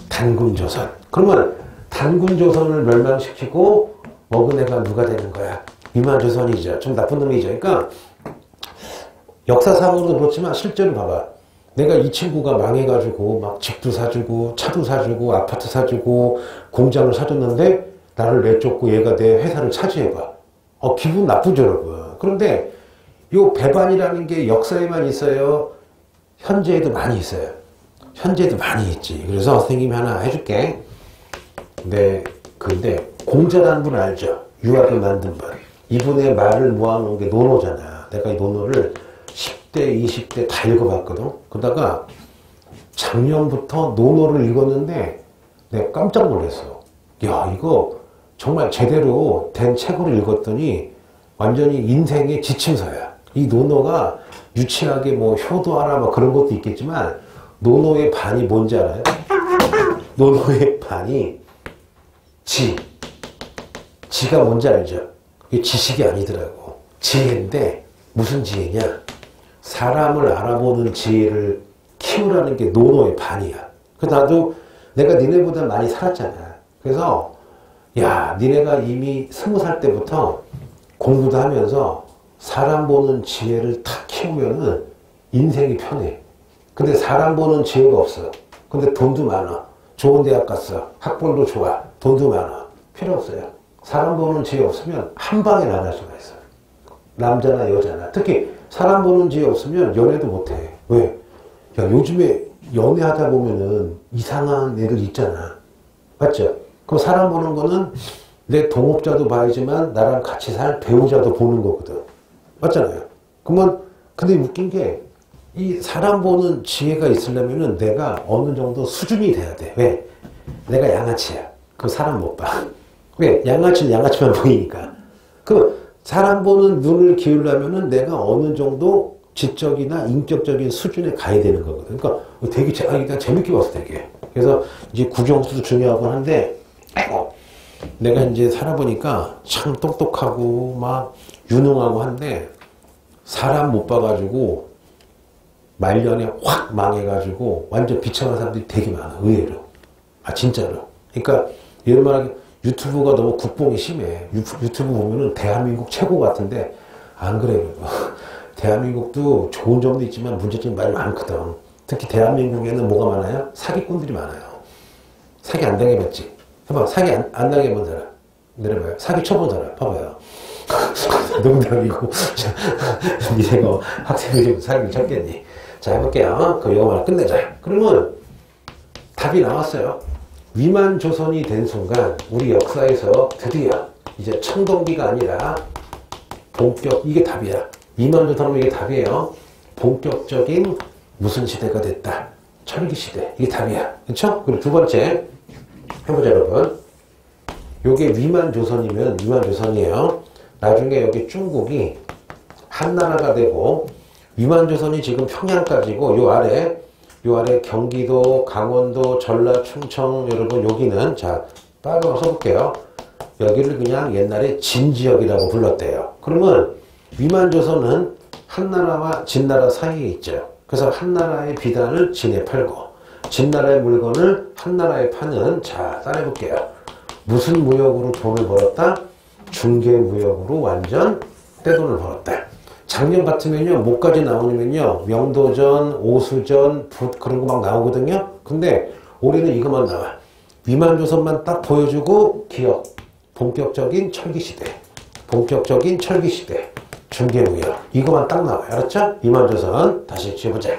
단군조선. 그러면 단군조선을 멸망시키고 먹은 애가 누가 되는 거야? 위만조선이죠. 좀 나쁜 놈이죠. 그러니까 역사상으로도 그렇지만 실제로 봐봐. 내가 이 친구가 망해가지고 막 집도 사주고 차도 사주고 아파트 사주고 공장을 사줬는데 나를 내쫓고 얘가 내 회사를 차지해봐. 기분 나쁘죠, 여러분. 그런데 요 배반이라는 게 역사에만 있어요? 현재에도 많이 있어요. 현재에도 많이 있지. 그래서 선생님이 하나 해줄게. 네, 근데 공자라는 분 알죠? 유학을 만든 분. 이분의 말을 모아놓은 게 논어잖아. 내가 이 논어를 10대, 20대 다 읽어봤거든. 그러다가 작년부터 논어를 읽었는데 내가 깜짝 놀랐어. 야, 이거 정말 제대로 된 책으로 읽었더니 완전히 인생의 지침서야. 이 논어가 유치하게 뭐 효도하라 뭐 그런 것도 있겠지만 논어의 반이 뭔지 알아요? 논어의 반이 지가 뭔지 알죠? 이게 지식이 아니더라고. 지혜인데 무슨 지혜냐? 사람을 알아보는 지혜를 키우라는 게 논어의 반이야. 그래서 나도 내가 니네보다 많이 살았잖아. 그래서 야, 니네가 이미 20살 때부터 공부도 하면서 사람 보는 지혜를 탁 키우면은 인생이 편해. 근데 사람 보는 지혜가 없어. 근데 돈도 많아. 좋은 대학 갔어. 학벌도 좋아. 돈도 많아. 필요 없어요. 사람 보는 지혜 없으면 한 방에 나갈 수가 있어. 남자나 여자나. 특히 사람 보는 지혜 없으면 연애도 못해. 왜? 야, 요즘에 연애하다 보면은 이상한 애들 있잖아. 맞죠? 그럼 사람 보는 거는 내 동업자도 봐야지만 나랑 같이 살 배우자도 보는 거거든. 맞잖아요. 그러면 근데 웃긴 게 이 사람 보는 지혜가 있으려면은 내가 어느 정도 수준이 돼야 돼. 왜? 내가 양아치야. 그 사람 못 봐. 왜? 양아치는 양아치만 보이니까. 그 사람 보는 눈을 기울려면은 내가 어느 정도 지적이나 인격적인 수준에 가야 되는 거거든. 그러니까 되게 일단 재밌게 봤어, 되게. 그래서 이제 국영수도 중요하고 한데, 내가 이제 살아보니까 참 똑똑하고 막 유능하고 한데, 사람 못 봐가지고 말년에 확 망해가지고 완전 비참한 사람들이 되게 많아, 의외로. 아, 진짜로. 그러니까 예를 말하면 유튜브가 너무 국뽕이 심해. 유튜브 보면은 대한민국 최고 같은데 안 그래요. 대한민국도 좋은 점도 있지만 문제점이 많이 많거든. 특히 대한민국에는 뭐가 많아요? 사기꾼들이 많아요. 사기 안 당해봤지? 해봐. 사기 안 당해본 사람. 내려봐요. 사기 쳐본 사람. 봐봐요. 농담이고. 니네가 학생들이 사기를 쳤겠니? 자, 해볼게요. 그럼 이거만 끝내자. 그러면 답이 나왔어요. 위만조선이 된 순간 우리 역사에서 드디어 이제 청동기가 아니라 이게 답이야. 위만조선은 이게 답이에요. 본격적인 무슨 시대가 됐다. 철기시대. 이게 답이야. 그렇죠? 그리고 두 번째 해보자, 여러분. 요게 위만조선이면 위만조선이에요. 나중에 여기 중국이 한나라가 되고 위만조선이 지금 평양까지고 요 아래 경기도, 강원도, 전라, 충청 여러분 여기는 자 빨간 써볼게요. 여기를 그냥 옛날에 진지역이라고 불렀대요. 그러면 위만조선은 한나라와 진나라 사이에 있죠. 그래서 한나라의 비단을 진에 팔고 진나라의 물건을 한나라에 파는 자 따라해볼게요. 무슨 무역으로 돈을 벌었다? 중개무역으로 완전 떼돈을 벌었다. 작년 같으면요, 뭐까지 나오냐면요, 명도전, 오수전, 붓 그런 거 막 나오거든요. 근데 올해는 이것만 나와. 위만조선만 딱 보여주고 기업, 본격적인 철기시대, 본격적인 철기시대, 중개무역 이것만 딱 나와요. 알았죠? 위만조선 다시 지어보자.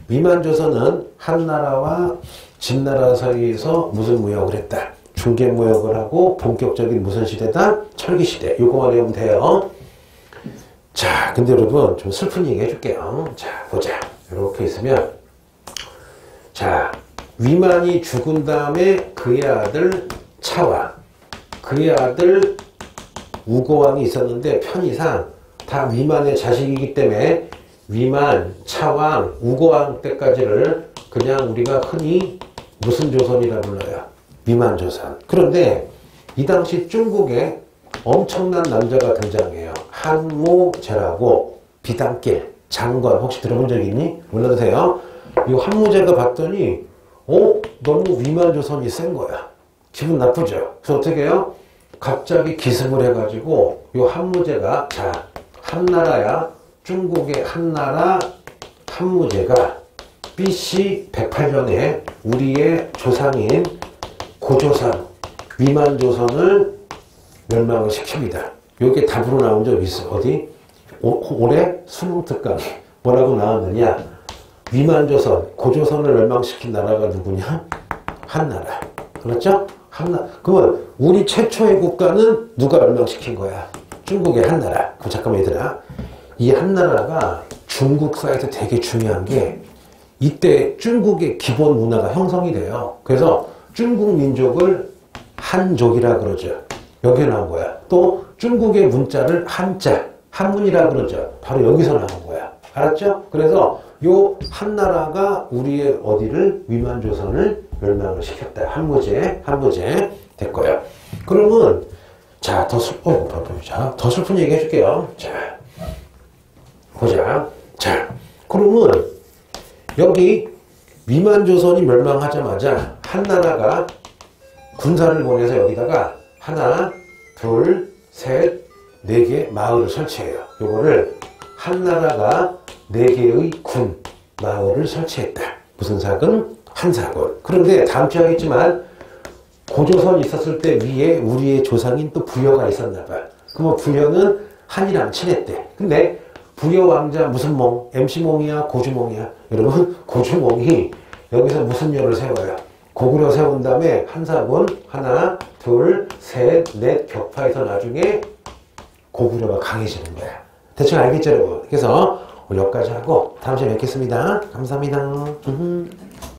위만조선은 한나라와 진나라 사이에서 무슨 무역을 했다? 중개무역을 하고 본격적인 무슨 시대다? 철기시대. 요거만 외우면 돼요. 자, 근데 여러분 좀 슬픈 얘기 해줄게요. 자, 보자. 이렇게 있으면, 자, 위만이 죽은 다음에 그의 아들 차왕, 그의 아들 우고왕이 있었는데 편의상 다 위만의 자식이기 때문에 위만, 차왕, 우고왕 때까지를 그냥 우리가 흔히 무슨 조선이라 불러요? 위만조선. 그런데 이 당시 중국에 엄청난 남자가 등장해요. 한무제라고, 비단길 장관 혹시 들어본 적 있니? 몰라도세요. 이 한무제가 봤더니 너무 위만조선이 센 거야. 기분 나쁘죠. 그래서 어떻게 해요? 갑자기 기승을 해가지고 이 한무제가, 자, 한나라야, 중국의 한나라 한무제가 BC 108년에 우리의 조상인 고조선 위만조선을 멸망을 시킵니다. 요게 답으로 나온 적 있어. 어디? 올해 수능 특강에 뭐라고 나왔느냐? 위만조선, 고조선을 멸망시킨 나라가 누구냐? 한나라. 그렇죠? 그러면 우리 최초의 국가는 누가 멸망시킨 거야? 중국의 한나라. 그럼 잠깐만 얘들아. 이 한나라가 중국사에서 되게 중요한 게 이때 중국의 기본 문화가 형성이 돼요. 그래서 중국 민족을 한족이라 그러죠. 여기에 나온 거야. 또 중국의 문자를 한자, 한문이라 그러죠. 바로 여기서 나온 거야. 알았죠? 그래서 요 한나라가 우리의 어디를? 위만조선을 멸망을 시켰다. 한무제 됐고요. 그러면 자, 더 슬픈 얘기 해줄게요. 자, 보자. 자, 그러면 여기 위만조선이 멸망하자마자 한나라가 군사를 보내서 여기다가 하나, 둘, 셋, 네 개 마을을 설치해요. 요거를 한나라가 네 개의 군, 마을을 설치했다. 무슨 사군? 한사군. 그런데 다음 주에 하겠지만 고조선이 있었을 때 위에 우리의 조상인 또 부여가 있었나 봐. 그럼 부여는 한이랑 친했대. 근데 부여 왕자 무슨 몽? MC몽이야? 고주몽이야? 여러분, 고주몽이 여기서 무슨 녀를 세워요? 고구려 세운 다음에 한사군 하나, 둘, 셋, 넷 격파해서 나중에 고구려가 강해지는 거야. 대충 알겠죠, 여러분? 그래서 여기까지 하고 다음 시간에 뵙겠습니다. 감사합니다.